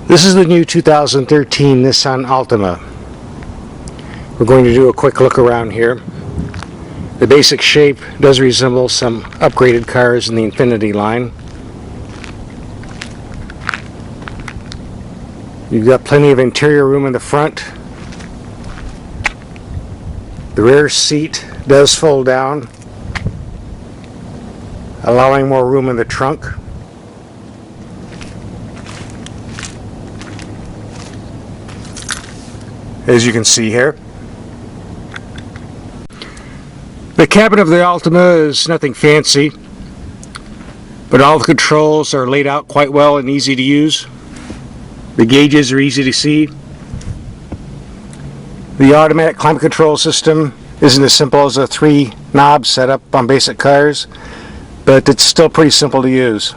This is the new 2013 Nissan Altima. We're going to do a quick look around here. The basic shape does resemble some upgraded cars in the Infinity line. You've got plenty of interior room in the front. The rear seat does fold down, allowing more room in the trunk. As you can see here. The cabin of the Altima is nothing fancy, but all the controls are laid out quite well and easy to use. The gauges are easy to see. The automatic climate control system isn't as simple as a 3-knob setup on basic cars, but it's still pretty simple to use.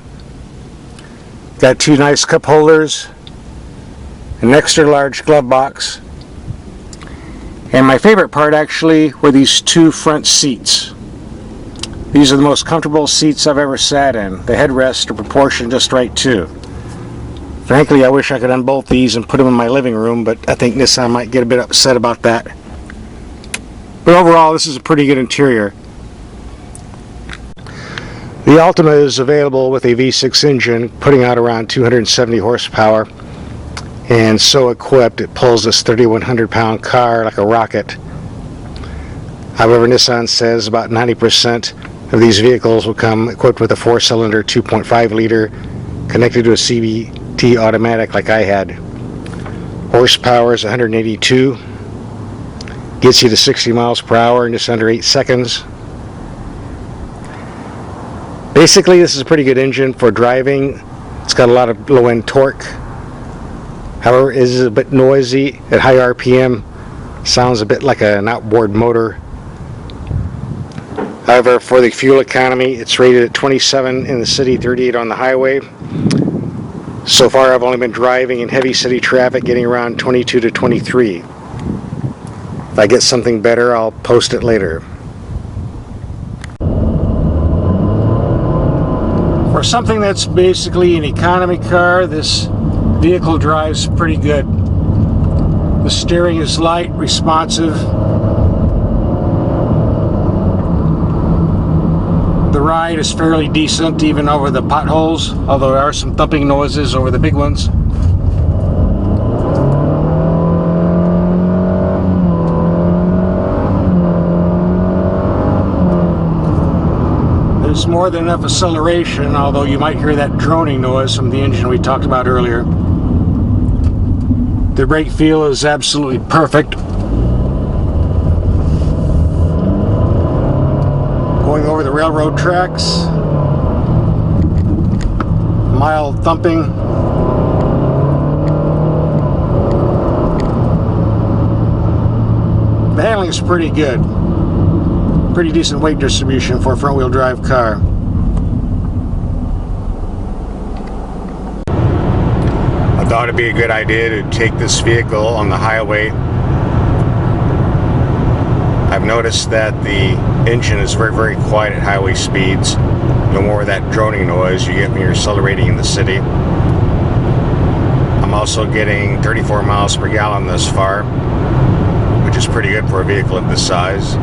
Got 2 nice cup holders, an extra large glove box, and my favorite part actually were these 2 front seats. These are the most comfortable seats I've ever sat in. The headrests are proportioned just right too. Frankly, I wish I could unbolt these and put them in my living room, but I think Nissan might get a bit upset about that. But overall, this is a pretty good interior. The Altima is available with a V6 engine, putting out around 270 horsepower. And so equipped, it pulls this 3,100 pound car like a rocket. However, Nissan says about 90% of these vehicles will come equipped with a 4-cylinder 2.5 liter connected to a CVT automatic like I had. Horsepower is 182, gets you to 60 miles per hour in just under 8 seconds. Basically, this is a pretty good engine for driving. It's got a lot of low-end torque. However, it is a bit noisy at high RPM. Sounds a bit like an outboard motor. However, for the fuel economy, it's rated at 27 in the city, 38 on the highway. So far, I've only been driving in heavy city traffic, getting around 22 to 23. If I get something better, I'll post it later. For something that's basically an economy car, this vehicle drives pretty good. The steering is light, responsive. The ride is fairly decent even over the potholes, although there are some thumping noises over the big ones. There's more than enough acceleration, although you might hear that droning noise from the engine we talked about earlier. The brake feel is absolutely perfect. Going over the railroad tracks. Mild thumping. The handling is pretty good. Pretty decent weight distribution for a front-wheel drive car. I thought it'd be a good idea to take this vehicle on the highway. I've noticed that the engine is very, very quiet at highway speeds. No more of that droning noise you get when you're accelerating in the city. I'm also getting 34 miles per gallon thus far, which is pretty good for a vehicle of this size.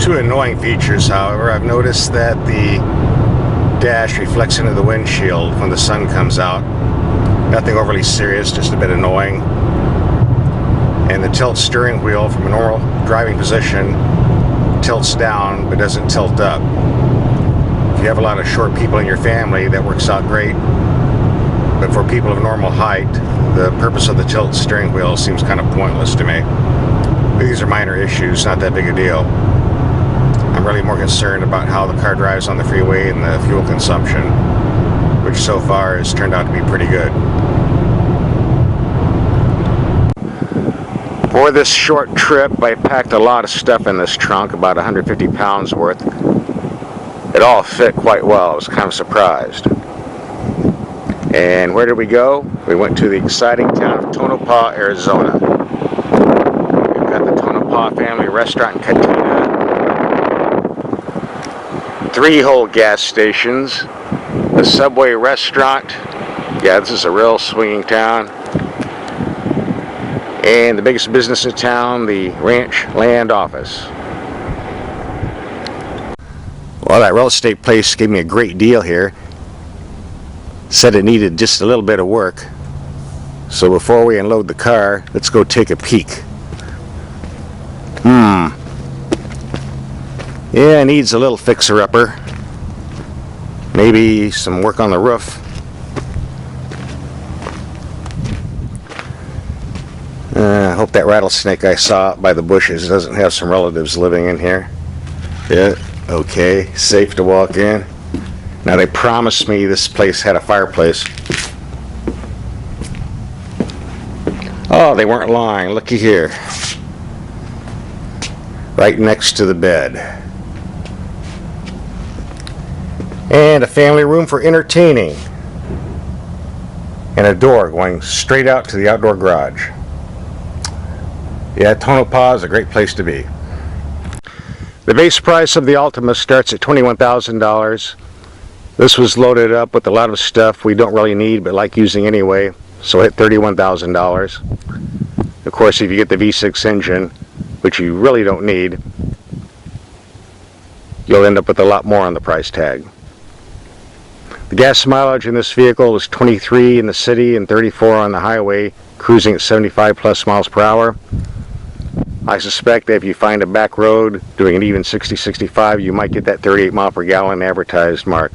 2 annoying features, however. I've noticed that the dash reflects into the windshield when the sun comes out. Nothing overly serious, just a bit annoying. And the tilt steering wheel from a normal driving position tilts down but doesn't tilt up. If you have a lot of short people in your family, that works out great. But for people of normal height, the purpose of the tilt steering wheel seems kind of pointless to me. But these are minor issues, not that big a deal. I'm really more concerned about how the car drives on the freeway and the fuel consumption, which so far has turned out to be pretty good. For this short trip, I packed a lot of stuff in this trunk, about 150 pounds worth. It all fit quite well. I was kind of surprised. And where did we go? We went to the exciting town of Tonopah, Arizona. We've got the Tonopah Family Restaurant and Cantina, 3 whole gas stations, the Subway restaurant, Yeah, this is a real swinging town. And the biggest business in town, the ranch land office. Well, that real estate place gave me a great deal here. Said it needed just a little bit of work. So before we unload the car, let's go take a peek. Yeah, it needs a little fixer-upper. Maybe some work on the roof. I hope that rattlesnake I saw by the bushes doesn't have some relatives living in here. Yeah, okay, safe to walk in. Now they promised me this place had a fireplace. Oh, they weren't lying. Looky here. Right next to the bed. And a family room for entertaining. And a door going straight out to the outdoor garage. Yeah, Tonopah is a great place to be. The base price of the Altima starts at $21,000. This was loaded up with a lot of stuff we don't really need but like using anyway, so hit $31,000. Of course, if you get the V6 engine, which you really don't need, you'll end up with a lot more on the price tag. The gas mileage in this vehicle is 23 in the city and 34 on the highway, cruising at 75 plus miles per hour. I suspect that if you find a back road doing an even 60-65, you might get that 38 mile per gallon advertised mark.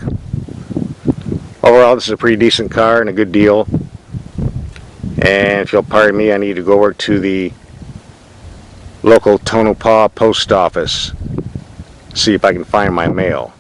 Overall, this is a pretty decent car and a good deal. And if you'll pardon me, I need to go over to the local Tonopah post office, see if I can find my mail.